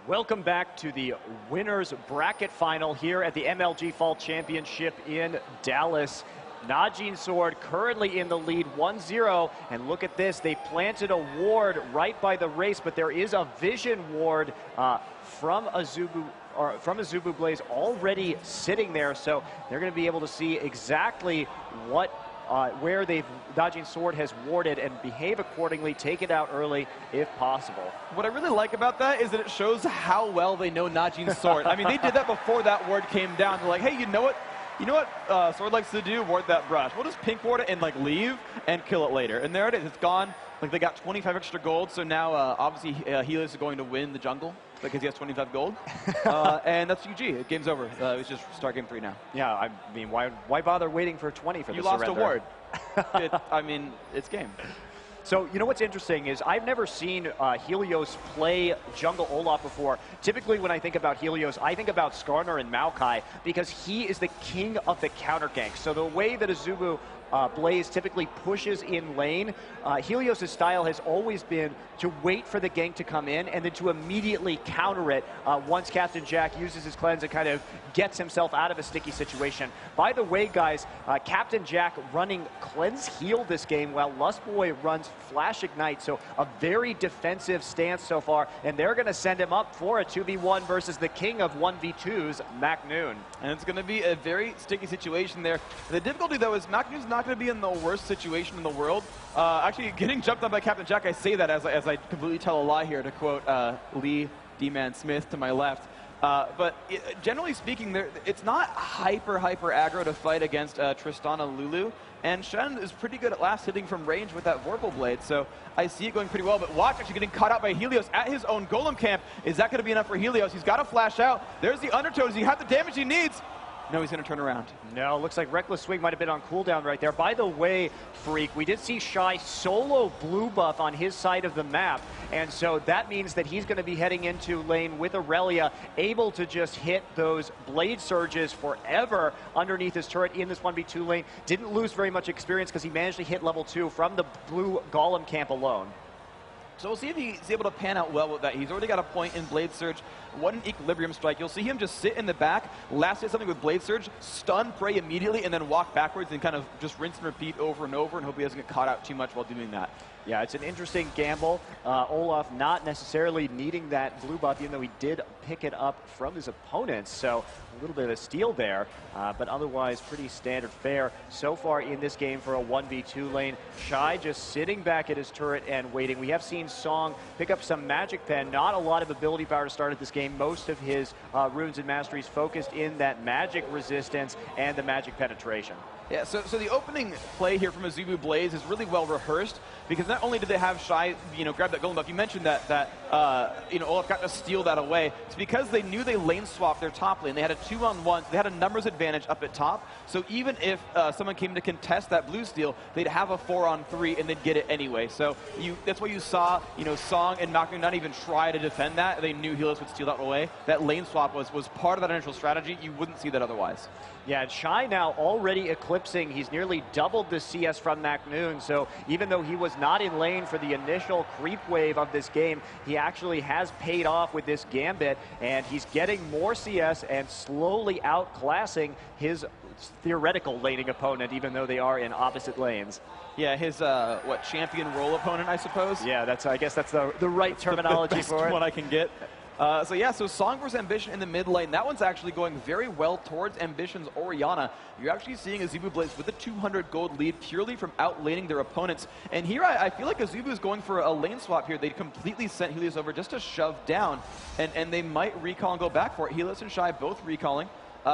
Welcome back to the winners bracket final here at the MLG Fall Championship in Dallas. Najin Sword currently in the lead 1-0, and look at this, they planted a ward right by the race, but there is a vision ward from Azubu Blaze already sitting there, so they're going to be able to see exactly what where Najin Sword has warded and behave accordingly, take it out early if possible. What I really like about that is that it shows how well they know Najin Sword. I mean, they did that before that ward came down. They're like, hey, you know what Sword likes to do? Ward that brush. We'll just pink ward it and like leave and kill it later. And there it is. It's gone. Like they got 25 extra gold. So now obviously Helios is going to win the jungle because he has 25 gold. And that's UG. Game's over. It's just start game 3 now. Yeah, I mean, why bother waiting for 20 for the surrender? You lost a ward. I mean, it's game. So, you know what's interesting is I've never seen Helios play jungle Olaf before. Typically, when I think about Helios, I think about Skarner and Maokai because he is the king of the counter gank. So the way that Azubu Blaze typically pushes in lane, Helios' style has always been to wait for the gank to come in and then to immediately counter it once Captain Jack uses his cleanse and kind of gets himself out of a sticky situation. By the way, guys, Captain Jack running cleanse heal this game while Lustboy runs Flash Ignite, so a very defensive stance so far, and they're going to send him up for a 2v1 versus the king of 1v2s, Macnoon. And it's going to be a very sticky situation there. The difficulty, though, is Macnoon's not going to be in the worst situation in the world. Actually, getting jumped on by Captain Jack, I say that as I completely tell a lie here, to quote Lee D-Man Smith to my left. But generally speaking, it's not hyper aggro to fight against Tristana Lulu, and Shen is pretty good at last hitting from range with that Vorpal Blade, so I see it going pretty well. But watch, actually getting caught out by Helios at his own Golem camp. Is that going to be enough for Helios? He's got to flash out. There's the Undertow. Does he have the damage he needs? No, he's going to turn around. No, looks like Reckless Swing might have been on cooldown right there. By the way, Freak, we did see Shy solo blue buff on his side of the map, and so that means that he's going to be heading into lane with Aurelia, able to just hit those blade surges forever underneath his turret in this 1v2 lane. Didn't lose very much experience because he managed to hit level 2 from the blue Golem camp alone. So we'll see if he's able to pan out well with that. He's already got a point in Blade Surge, one Equilibrium Strike. You'll see him just sit in the back, last hit something with Blade Surge, stun Prey immediately, and then walk backwards and kind of just rinse and repeat over and over and hope he doesn't get caught out too much while doing that. Yeah, it's an interesting gamble. Olaf not necessarily needing that blue buff, even though he did pick it up from his opponents. So a little bit of a steal there, but otherwise pretty standard fare so far in this game for a 1v2 lane. Shy just sitting back at his turret and waiting. We have seen Song pick up some Magic Pen. Not a lot of ability power to start at this game. Most of his runes and masteries focused in that magic resistance and the magic penetration. Yeah, so the opening play here from Azubu Blaze is really well rehearsed because not only did they have Shy, grab that golden buff. You mentioned that Olaf got to steal that away. It's because they knew they lane swapped their top lane. They had a 2-on-1. So they had a numbers advantage up at top. So even if someone came to contest that blue steal, they'd have a 4-on-3 and they'd get it anyway. So that's why you saw Song and Macnoon not even try to defend that. They knew Helios would steal that away. That lane swap was part of that initial strategy. You wouldn't see that otherwise. Yeah, and Shy now already eclipsing. He's nearly doubled the CS from Macnoon, so even though he was not in lane for the initial creep wave of this game, he actually has paid off with this Gambit, and he's getting more CS and slowly outclassing his theoretical laning opponent, even though they are in opposite lanes. Yeah, his, champion role opponent, I suppose? Yeah, I guess that's the right terminology for it. The best one I can get. So Song versus Ambition in the mid lane. That one's actually going very well towards Ambition's Orianna. You're actually seeing Azubu Blaze with a 200 gold lead purely from outlaning their opponents. And here I feel like Azubu is going for a lane swap here. They completely sent Helios over just to shove down, and they might recall and go back for it. Helios and Shy both recalling.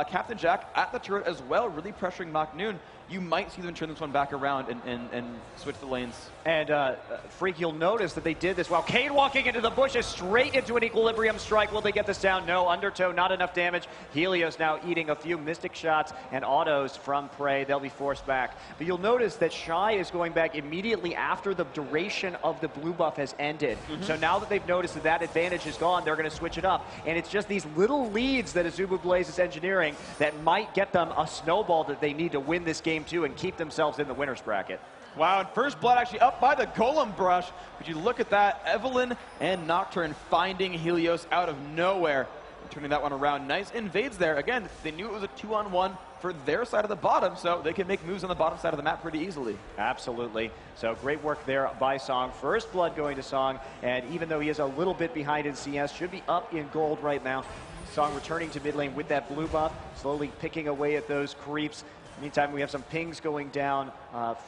Captain Jack at the turret as well, really pressuring Macnoon. You might see them turn this one back around and switch the lanes. And Freak, you'll notice that they did this while Kane walking into the bushes straight into an Equilibrium Strike. Will they get this down? No. Undertow, not enough damage. Helios now eating a few Mystic shots and autos from Prey. They'll be forced back. But you'll notice that Shy is going back immediately after the duration of the blue buff has ended. So now that they've noticed that that advantage is gone, they're going to switch it up. And it's just these little leads that Azubu Blaze is engineering that might get them a snowball that they need to win this game too and keep themselves in the winner's bracket. Wow, and first blood actually up by the Golem Brush. But you look at that, Evelynn and Nocturne finding Helios out of nowhere. Turning that one around. Nice invades there. Again, they knew it was a 2-on-1 for their side of the bottom, so they can make moves on the bottom side of the map pretty easily. Absolutely. So great work there by Song. First blood going to Song, and even though he is a little bit behind in CS, should be up in gold right now. Song returning to mid lane with that blue buff, slowly picking away at those creeps. Meantime, we have some pings going down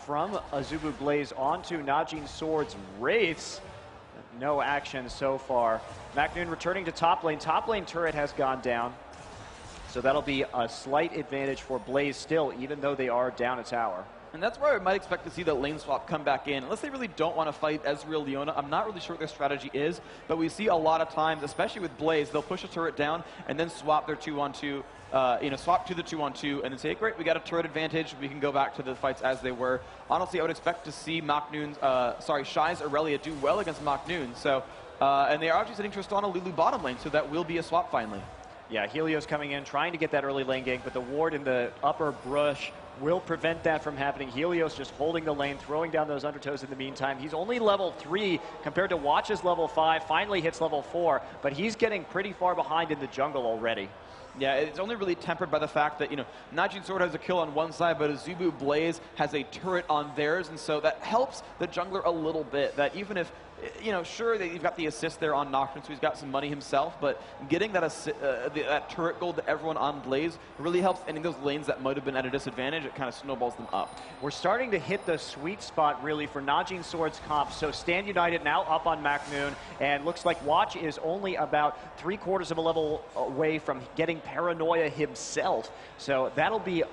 from Azubu Blaze onto Najin Sword's Wraiths. No action so far. Macnoon returning to top lane. Top lane turret has gone down. So that'll be a slight advantage for Blaze still, even though they are down a tower. And that's where I might expect to see the lane swap come back in. Unless they really don't want to fight Ezreal Leona, I'm not really sure what their strategy is, but we see a lot of times, especially with Blaze, they'll push a turret down and then swap their 2-on-2, swap to the 2-on-2 and then say, great, we got a turret advantage, we can go back to the fights as they were. Honestly, I would expect to see Shy's Aurelia do well against Macnoon. So, and they are actually sitting Tristana Lulu bottom lane, so that will be a swap finally. Yeah, Helios coming in, trying to get that early lane gank, but the ward in the upper brush will prevent that from happening. Helios just holding the lane, throwing down those undertows in the meantime. He's only level 3 compared to Watch's level 5, finally hits level 4, but he's getting pretty far behind in the jungle already. Yeah, it's only really tempered by the fact that, Najin Sword has a kill on one side, but Azubu Blaze has a turret on theirs, and so that helps the jungler a little bit, that even if, sure, that you've got the assist there on Nocturne, so he's got some money himself, but getting that turret gold to everyone on Blaze really helps ending those lanes that might have been at a disadvantage. It kind of snowballs them up. We're starting to hit the sweet spot, really, for Najin Sword's comp. So Stand United now up on Macnoon, and looks like Watch is only about 3/4 of a level away from getting Paranoia himself. So that'll be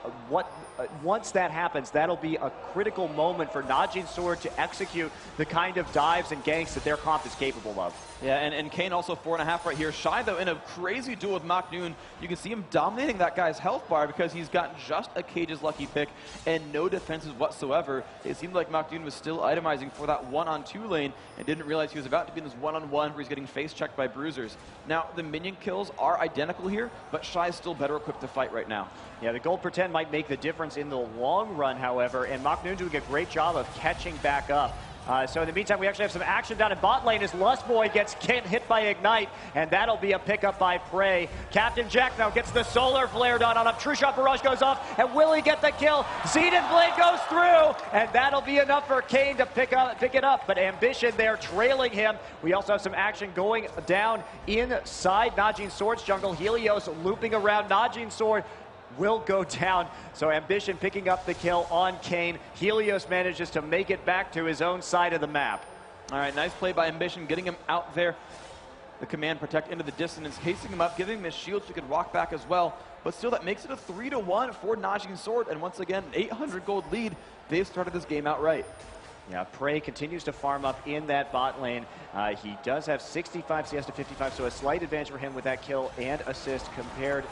once that happens, that'll be a critical moment for Najin Sword to execute the kind of dives and ganks that their comp is capable of. Yeah, and Kayn also 4.5 right here. Shy, though, in a crazy duel with Macnoon, you can see him dominating that guy's health bar because he's got just a Cage's Lucky Pick and no defenses whatsoever. It seemed like Macnoon was still itemizing for that 1-on-2 lane and didn't realize he was about to be in this 1-on-1 where he's getting face-checked by bruisers. Now, the minion kills are identical here, but Shy is still better equipped to fight right now. Yeah, the gold per 10 might make the difference in the long run, however, and Macnoon doing a great job of catching back up. So in the meantime, we actually have some action down in bot lane as Lustboy gets hit by Ignite, and that'll be a pickup by Prey. Captain Jack now gets the Solar Flare done on him. True Shot Barrage goes off, and will he get the kill? Zenith Blade goes through, and that'll be enough for Kayn to pick it up, but Ambition there trailing him. We also have some action going down inside Najin Sword's jungle. Helios looping around Najin Sword. Will go down. So Ambition picking up the kill on Kayn. Helios manages to make it back to his own side of the map. All right, nice play by Ambition, getting him out there. The command protect into the distance, hasting him up, giving him his shield so he could walk back as well. But still, that makes it a 3-1 for Najin Sword. And once again, an 800 gold lead. They've started this game out right. Yeah, Prey continues to farm up in that bot lane. He does have 65 CS to 55, so a slight advantage for him with that kill and assist compared.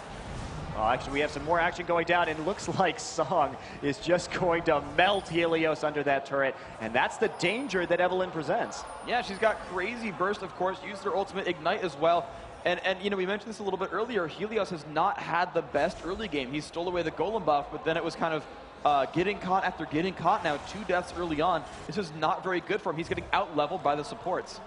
Actually, we have some more action going down, and it looks like Song is just going to melt Helios under that turret, and that's the danger that Evelynn presents. Yeah, she's got crazy burst, of course, used her ultimate Ignite as well. And we mentioned this a little bit earlier, Helios has not had the best early game. He stole away the Golem buff, but then it was kind of getting caught after getting caught now. 2 deaths early on. This is not very good for him. He's getting out-leveled by the supports.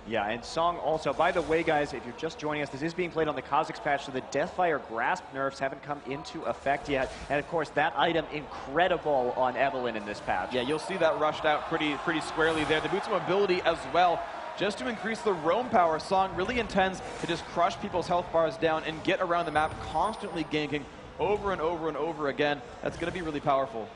Yeah, and Song also, by the way, guys, if you're just joining us, this is being played on the Kha'Zix patch, so the Deathfire Grasp nerfs haven't come into effect yet. And of course, that item incredible on Evelynn in this patch. Yeah, you'll see that rushed out pretty squarely there. The Boots of Mobility as well, just to increase the roam power. Song really intends to just crush people's health bars down and get around the map, constantly ganking over and over and over again. That's going to be really powerful.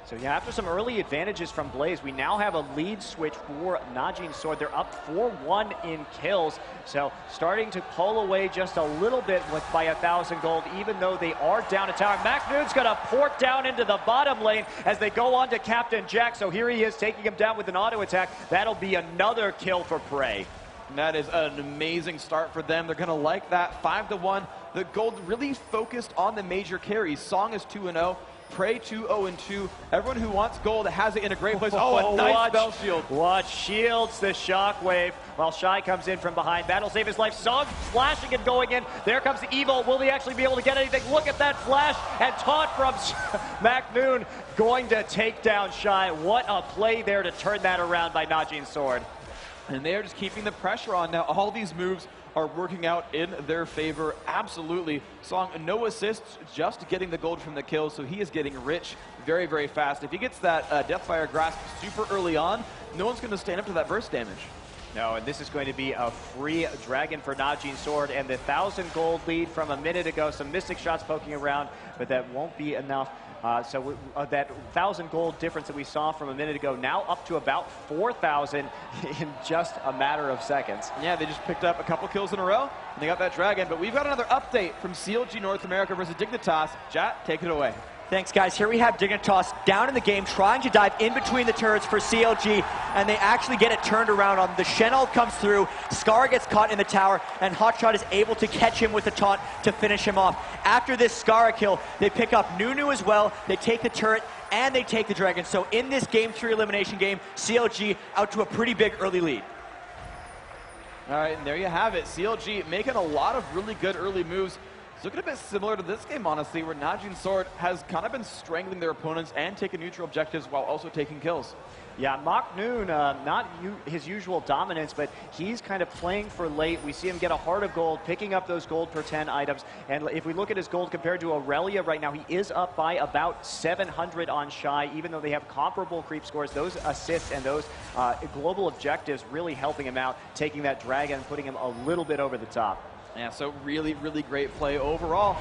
So yeah, after some early advantages from Blaze, we now have a lead switch for Najin Sword. They're up 4-1 in kills, so starting to pull away just a little bit by 1,000 gold, even though they are down a tower. Macnoon's gonna port down into the bottom lane as they go on to Captain Jack, so here he is taking him down with an auto attack. That'll be another kill for Prey. And that is an amazing start for them. They're gonna like that. 5-1. The gold really focused on the major carries. Song is 2-0. Prey 2-0-2. Everyone who wants gold has it in a great place. Oh, a nice spell shield. Watch shields the Shockwave while Shy comes in from behind. That'll save his life. Song flashing and going in. There comes the Evil. Will he actually be able to get anything? Look at that flash and taunt from Macnoon, going to take down Shy. What a play there to turn that around by Najin's Sword. And they're just keeping the pressure on now. All these moves are working out in their favor. Absolutely. Song, no assists, just getting the gold from the kill, so he is getting rich very, very fast. If he gets that Deathfire Grasp super early on, no one's going to stand up to that burst damage. No, and this is going to be a free dragon for Najin's Sword, and the 1,000 gold lead from a minute ago. Some Mystic shots poking around, but that won't be enough. So that 1,000 gold difference that we saw from a minute ago, now up to about 4,000 in just a matter of seconds. Yeah, they just picked up a couple kills in a row, and they got that dragon. But we've got another update from CLG North America versus Dignitas. Jat, take it away. Thanks, guys. Here we have Dignitas down in the game, trying to dive in between the turrets for CLG, and they actually get it turned around on them. The Shen ult comes through, Scar gets caught in the tower, and Hotshot is able to catch him with a taunt to finish him off. After this Scar kill, they pick up Nunu as well, they take the turret, and they take the dragon. So in this Game 3 elimination game, CLG out to a pretty big early lead. All right, and there you have it. CLG making a lot of really good early moves. It's looking a bit similar to this game, honestly, where Najin's Sword has kind of been strangling their opponents and taking neutral objectives while also taking kills. Yeah, Macnoon, not his usual dominance, but he's kind of playing for late. We see him get a Heart of Gold, picking up those gold per 10 items. And if we look at his gold compared to Aurelia right now, he is up by about 700 on Shy, even though they have comparable creep scores. Those assists and those global objectives really helping him out, taking that dragon and putting him a little bit over the top. Yeah, so really, really great play overall.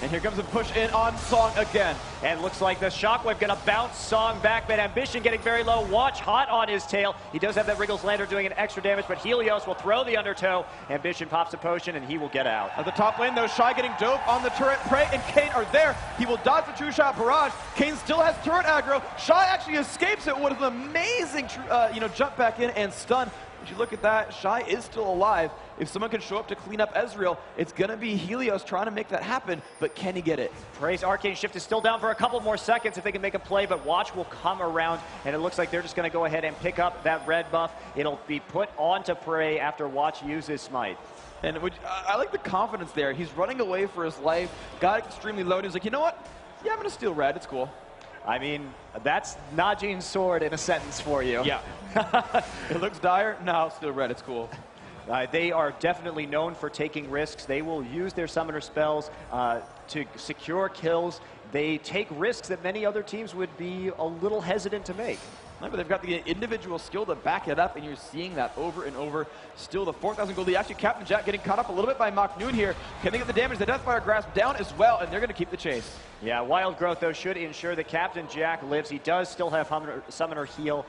And here comes a push in on Song again. And looks like the Shockwave gonna bounce Song back, but Ambition getting very low. Watch Hot on his tail. He does have that Wriggles Lantern doing an extra damage, but Helios will throw the undertow. Ambition pops a potion and he will get out. At the top lane though, Shy getting dope on the turret. Prey and Kayn are there. He will dodge the two-shot barrage. Kayn still has turret aggro. Shy actually escapes it with an amazing jump back in and stun. If you look at that, Shy is still alive. If someone can show up to clean up Ezreal, it's going to be Helios trying to make that happen, but can he get it? Prey's Arcane Shift is still down for a couple more seconds if they can make a play, but Watch will come around, and it looks like they're just going to go ahead and pick up that red buff. It'll be put onto Prey after Watch uses Smite. And I like the confidence there. He's running away for his life, got extremely low, and he's like, you know what? Yeah, I'm going to steal red. It's cool. I mean, that's Najin's Sword in a sentence for you. Yeah. It looks dire. No, still red. It's cool. They are definitely known for taking risks. They will use their summoner spells to secure kills. They take risks that many other teams would be a little hesitant to make. But they've got the individual skill to back it up, and you're seeing that over and over. Still the 4,000 gold lead. Actually, Captain Jack getting caught up a little bit by Macnoon here. Can they get the damage? The Deathfire Grasp down as well, and they're going to keep the chase. Yeah, Wild Growth, though, should ensure that Captain Jack lives. He does still have Summoner Heal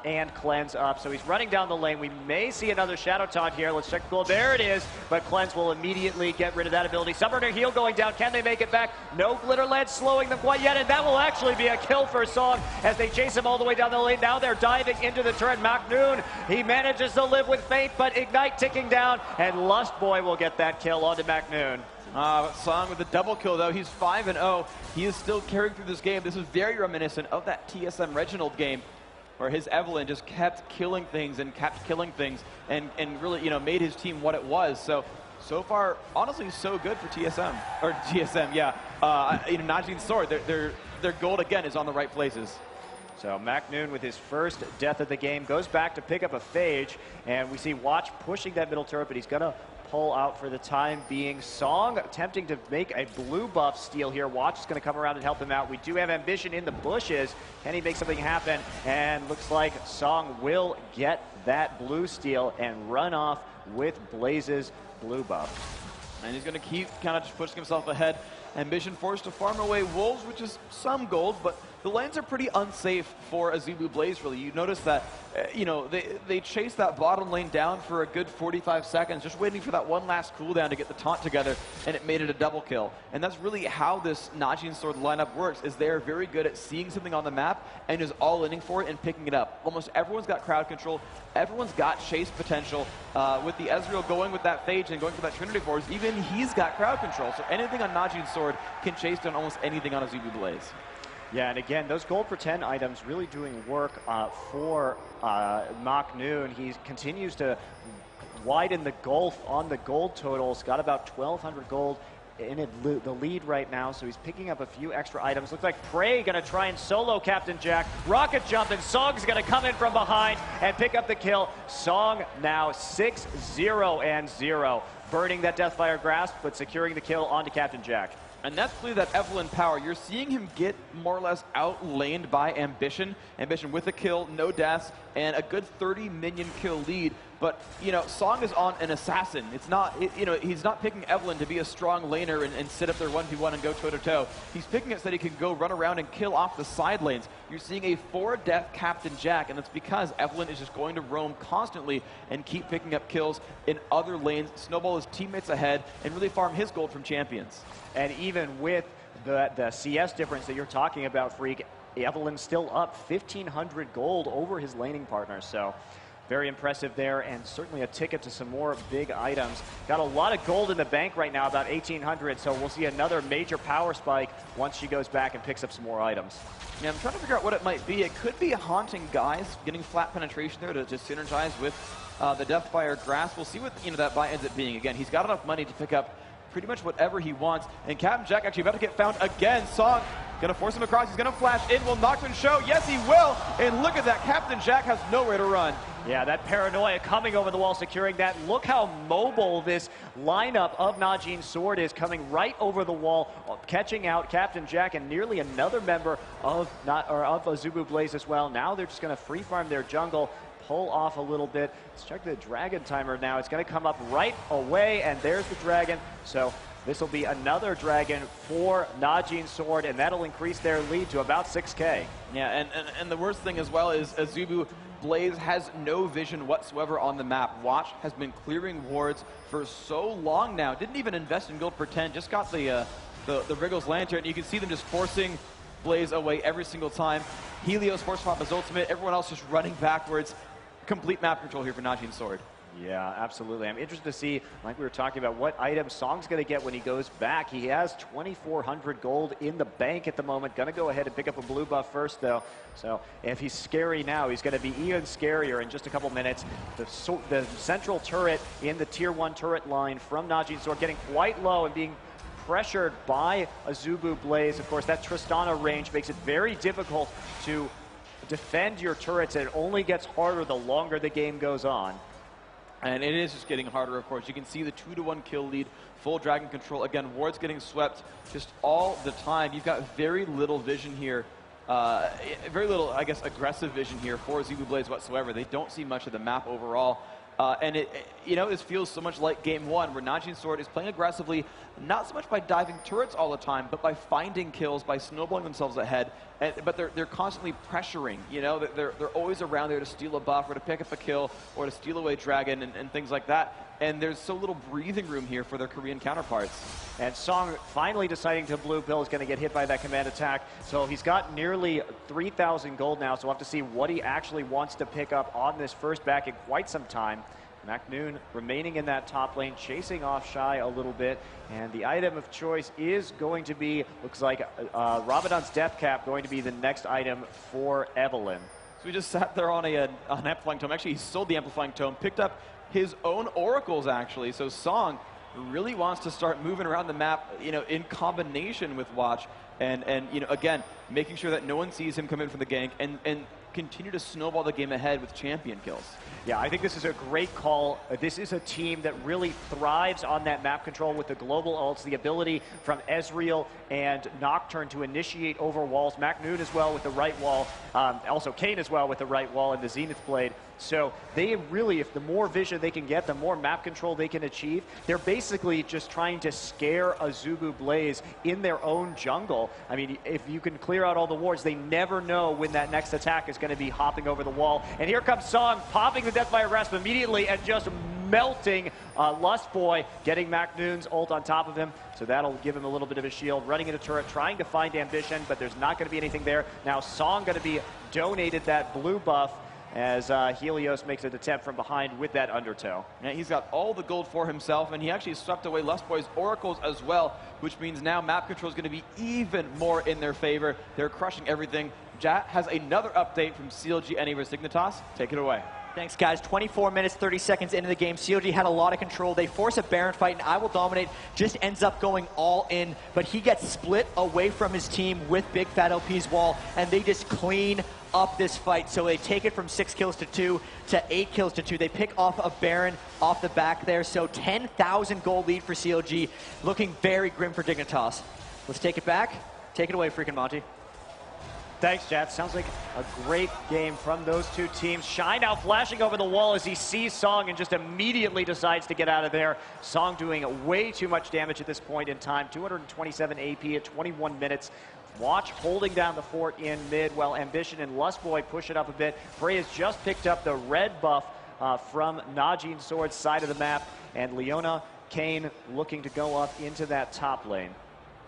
and Cleanse up, so he's running down the lane. We may see another Shadow Taunt here. Let's check the goal. There it is, but Cleanse will immediately get rid of that ability. Summoner Heal going down. Can they make it back? No Glitter Lance slowing them quite yet, and that will actually be a kill for Song as they chase him all the way down the lane. Now they're diving into the turret. Macnoon, he manages to live with Fate, but Ignite ticking down, and Lust Boy will get that kill onto Macnoon. Song with the double kill, though. He's 5-0. He is still carrying through this game. This is very reminiscent of that TSM Reginald game where his Evelynn just kept killing things and and really, made his team what it was. So far, honestly, so good for TSM. Or TSM, yeah. Najin's Sword, their gold, again, is on the right places. So Macnoon with his first death of the game goes back to pick up a Phage, and we see Watch pushing that middle turret, but he's going to pull out for the time being. Song attempting to make a blue buff steal here. Watch is going to come around and help him out. We do have Ambition in the bushes. Can he make something happen? And looks like Song will get that blue steal and run off with Blaze's blue buff. And he's going to keep kind of just pushing himself ahead. Ambition forced to farm away Wolves, which is some gold, but the lanes are pretty unsafe for Azubu Blaze, really. You notice that, they chase that bottom lane down for a good 45 seconds, just waiting for that one last cooldown to get the taunt together, and it made it a double kill. And that's really how this Najin's Sword lineup works, is they're very good at seeing something on the map and is all-inning for it and picking it up. Almost everyone's got crowd control. Everyone's got chase potential. With the Ezreal going with that Phage and going for that Trinity Force, even he's got crowd control. So anything on Najin's Sword can chase down almost anything on Azubu Blaze. Yeah, and again, those gold for 10 items really doing work for Macnoon. He continues to widen the gulf on the gold totals. Got about 1,200 gold in the lead right now, so he's picking up a few extra items. Looks like Prey gonna try and solo Captain Jack. Rocket jump, and Song's gonna come in from behind and pick up the kill. Song now 6-0-0, burning that Deathfire Grasp, but securing the kill onto Captain Jack. And that's clearly that Evelynn power. You're seeing him get more or less outlaned by Ambition. Ambition with a kill, no deaths, and a good 30 minion kill lead. But, you know, Song is on an assassin. It's not, you know, he's not picking Evelynn to be a strong laner and sit up there 1v1 and go toe-to-toe. He's picking it so that he can go run around and kill off the side lanes. You're seeing a 4-death Captain Jack, and that's because Evelynn is just going to roam constantly and keep picking up kills in other lanes, snowball his teammates ahead, and really farm his gold from champions. And even with the CS difference that you're talking about, Freak, Evelynn's still up 1,500 gold over his laning partner. So very impressive there, and certainly a ticket to some more big items. Got a lot of gold in the bank right now, about 1,800, so we'll see another major power spike once she goes back and picks up some more items. Yeah, I'm trying to figure out what it might be. It could be Haunting Guise, getting flat penetration there to just synergize with the Deathfire Grasp. We'll see what that buy ends up being. Again, he's got enough money to pick up pretty much whatever he wants. And Captain Jack actually about to get found again. Song gonna force him across. He's gonna flash in. Will Nocturne show? Yes, he will. And look at that. Captain Jack has nowhere to run. Yeah, that paranoia coming over the wall, securing that. Look how mobile this lineup of Najin's Sword is, coming right over the wall, catching out Captain Jack and nearly another member of Azubu Blaze as well. Now they're just gonna free farm their jungle, pull off a little bit. Let's check the dragon timer now. It's going to come up right away, and there's the dragon. So this will be another dragon for Najin's Sword, and that'll increase their lead to about 6K. Yeah, and the worst thing as well is Azubu Blaze has no vision whatsoever on the map. Watch has been clearing wards for so long now. Didn't even invest in gold for 10, just got the Wriggles Lantern. You can see them just forcing Blaze away every single time. Helios force pop his ultimate, everyone else just running backwards. Complete map control here for Najin's Sword. Yeah, absolutely. I'm interested to see, like we were talking about, what item Song's going to get when he goes back. He has 2,400 gold in the bank at the moment. Going to go ahead and pick up a blue buff first, though. So if he's scary now, he's going to be even scarier in just a couple minutes. The central turret in the tier 1 turret line from Najin's Sword getting quite low and being pressured by Azubu Blaze. Of course, that Tristana range makes it very difficult to defend your turrets, and it only gets harder the longer the game goes on. And it is just getting harder, of course. You can see the 2-to-1 kill lead, full dragon control. Again, wards getting swept just all the time. You've got very little vision here. Very little, I guess, aggressive vision here for Azubu Blaze whatsoever. They don't see much of the map overall. And this feels so much like game 1, where Najin's Sword is playing aggressively, not so much by diving turrets all the time, but by finding kills, by snowballing themselves ahead. But they're constantly pressuring. They're always around there to steal a buff or to pick up a kill or to steal away dragon and things like that. And there's so little breathing room here for their Korean counterparts. And Song finally deciding to blue pill is going to get hit by that command attack. So he's got nearly 3,000 gold now, so we'll have to see what he actually wants to pick up on this first back in quite some time. Macnoon remaining in that top lane, chasing off Shy a little bit. And the item of choice is going to be, looks like Rabadon's Death Cap going to be the next item for Evelynn. So we just sat there on an Amplifying Tome. Actually, he sold the Amplifying Tome, picked up his own oracles, actually. So Song really wants to start moving around the map, in combination with Watch. And again, making sure that no one sees him come in from the gank and continue to snowball the game ahead with champion kills. Yeah, I think this is a great call. This is a team that really thrives on that map control with the global ults, the ability from Ezreal and Nocturne to initiate over walls. Macnoon as well with the right wall. Also Kayn as well with the right wall and the Zenith Blade. So they really, if the more vision they can get, the more map control they can achieve. They're basically just trying to scare Azubu Blaze in their own jungle. I mean, if you can clear out all the wards, they never know when that next attack is going to be hopping over the wall. And here comes Song, popping the Deathfire Grasp immediately and just melting Lust Boy, getting Macnoon's ult on top of him. So that'll give him a little bit of a shield. Running into turret, trying to find Ambition, but there's not going to be anything there. Now Song going to be donated that blue buff. as Helios makes an attempt from behind with that undertow. Yeah, he's got all the gold for himself, and he actually swept away Lustboy's oracles as well, which means now map control is going to be even more in their favor. They're crushing everything. Jat has another update from CLG NA vs Dignitas. Take it away. Thanks, guys. 24 minutes, 30 seconds into the game. CLG had a lot of control. They force a Baron fight, and I Will Dominate just ends up going all in, but he gets split away from his team with Big Fat LP's wall, and they just clean up this fight. So they take it from 6 kills to 2 to 8 kills to 2. They pick off a Baron off the back there. So 10,000 gold lead for CLG, looking very grim for Dignitas. Let's take it back. Take it away, freaking Monty. Thanks, Jat. Sounds like a great game from those two teams. Shy now flashing over the wall as he sees Song and just immediately decides to get out of there. Song doing way too much damage at this point in time. 227 AP at 21 minutes. Watch holding down the fort in mid while Ambition and Lustboy push it up a bit. Frey has just picked up the red buff from Najin Sword's side of the map, and Leona Kane looking to go up into that top lane.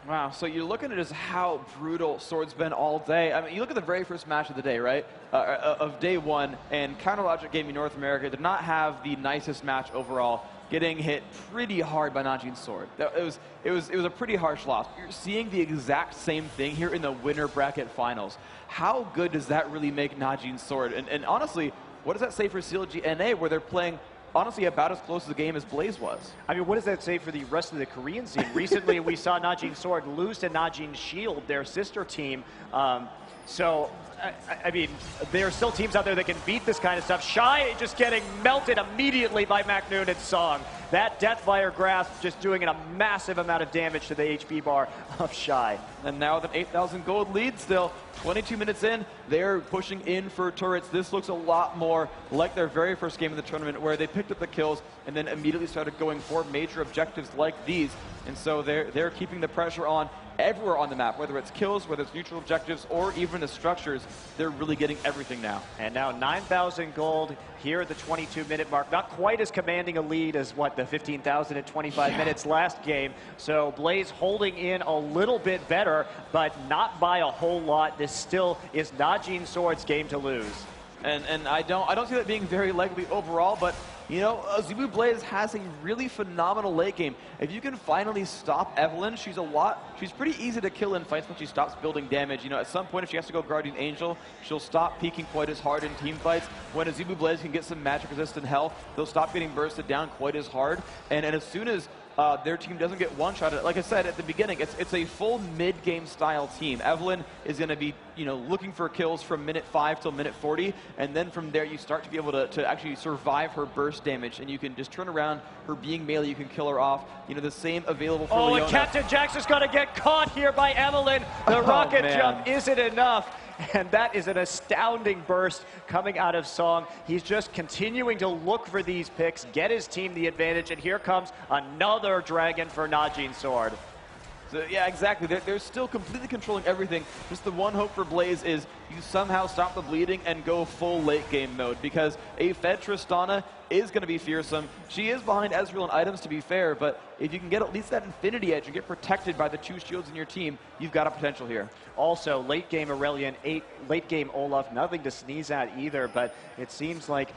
Wow, so you're looking at just how brutal Sword's been all day. I mean, you look at the very first match of the day, right? Of day one, and Counterlogic Gaming North America did not have the nicest match overall, getting hit pretty hard by Najin Sword. It was a pretty harsh loss. You're seeing the exact same thing here in the winner bracket finals. How good does that really make Najin Sword? And honestly, what does that say for CLG NA, where they're playing honestly about as close to the game as Blaze was? I mean, what does that say for the rest of the Korean scene? Recently, we saw Najin Sword lose to Najin Shield, their sister team. I mean, there are still teams out there that can beat this kind of stuff. Shy just getting melted immediately by McNoon and Song. That Deathfire Grasp just doing a massive amount of damage to the HP bar of Shy. And now with an 8,000 gold lead still, 22 minutes in, they're pushing in for turrets. This looks a lot more like their very first game of the tournament, where they picked up the kills and then immediately started going for major objectives like these. And so they're keeping the pressure on everywhere on the map, whether it's kills, whether it's neutral objectives, or even the structures. They're really getting everything now. And now 9,000 gold here at the 22-minute mark. Not quite as commanding a lead as, what, the 15,000 at 25 minutes last game. So Blaze holding in a little bit better, but not by a whole lot. This still is Najin Sword's game to lose. And I don't see that being very likely overall, but you know, Azubu Blaze has a really phenomenal late game. If you can finally stop Evelynn, she's pretty easy to kill in fights when she stops building damage. You know, at some point, if she has to go Guardian Angel, she'll stop peeking quite as hard in team fights. When Azubu Blaze can get some magic resistant health, they'll stop getting bursted down quite as hard. And as soon as their team doesn't get one-shotted, like I said at the beginning, it's a full mid-game style team. Evelynn is going to be, you know, looking for kills from minute 5 till minute 40, and then from there you start to be able to actually survive her burst damage, and you can just turn around her being melee, you can kill her off. You know, the same available for Leona. And Captain Jax is going to get caught here by Evelynn. The rocket jump isn't enough. And that is an astounding burst coming out of Song. He's just continuing to look for these picks, get his team the advantage, and here comes another dragon for Najin Sword. So, yeah, exactly. They're still completely controlling everything. Just the one hope for Blaze is you somehow stop the bleeding and go full late game mode, because a fed Tristana is going to be fearsome. She is behind Ezreal in items, to be fair, but if you can get at least that Infinity Edge and get protected by the 2 shields in your team, you've got a potential here. Also, late game Aurelion, late game Olaf, nothing to sneeze at either, but it seems like,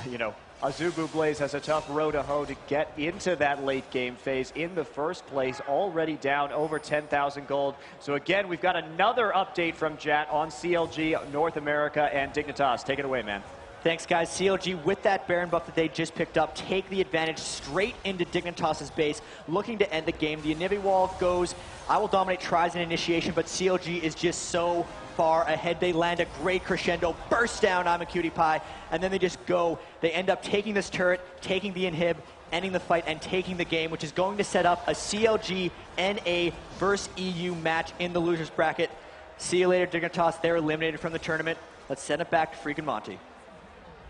you know, Azubu Blaze has a tough row to hoe to get into that late game phase in the first place, already down over 10,000 gold. So again, we've got another update from Jat on CLG, North America, and Dignitas. Take it away, man. Thanks, guys. CLG, with that Baron buff that they just picked up, take the advantage straight into Dignitas' base, looking to end the game. The Inivi wall goes, I Will Dominate, tries an initiation, but CLG is just so far ahead. They land a great crescendo, burst down I'm a Cutie Pie, and then they just go. They end up taking this turret, taking the inhib, ending the fight, and taking the game, which is going to set up a CLG NA versus EU match in the losers bracket. See you later, Dignitas. They're eliminated from the tournament. Let's send it back to freaking Monty.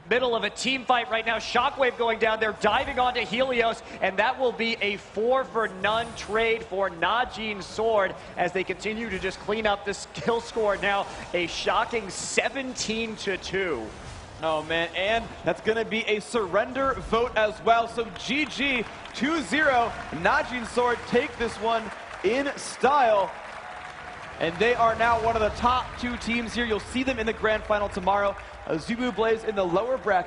Middle of a team fight right now. Shockwave going down there, diving onto Helios, and that will be a 4-for-none trade for Najin Sword as they continue to just clean up this kill score. Now a shocking 17-2. Oh man, and that's gonna be a surrender vote as well. So GG 2-0. Najin Sword take this one in style. And they are now one of the top 2 teams here. You'll see them in the grand final tomorrow. Zubu Blaze in the lower bracket.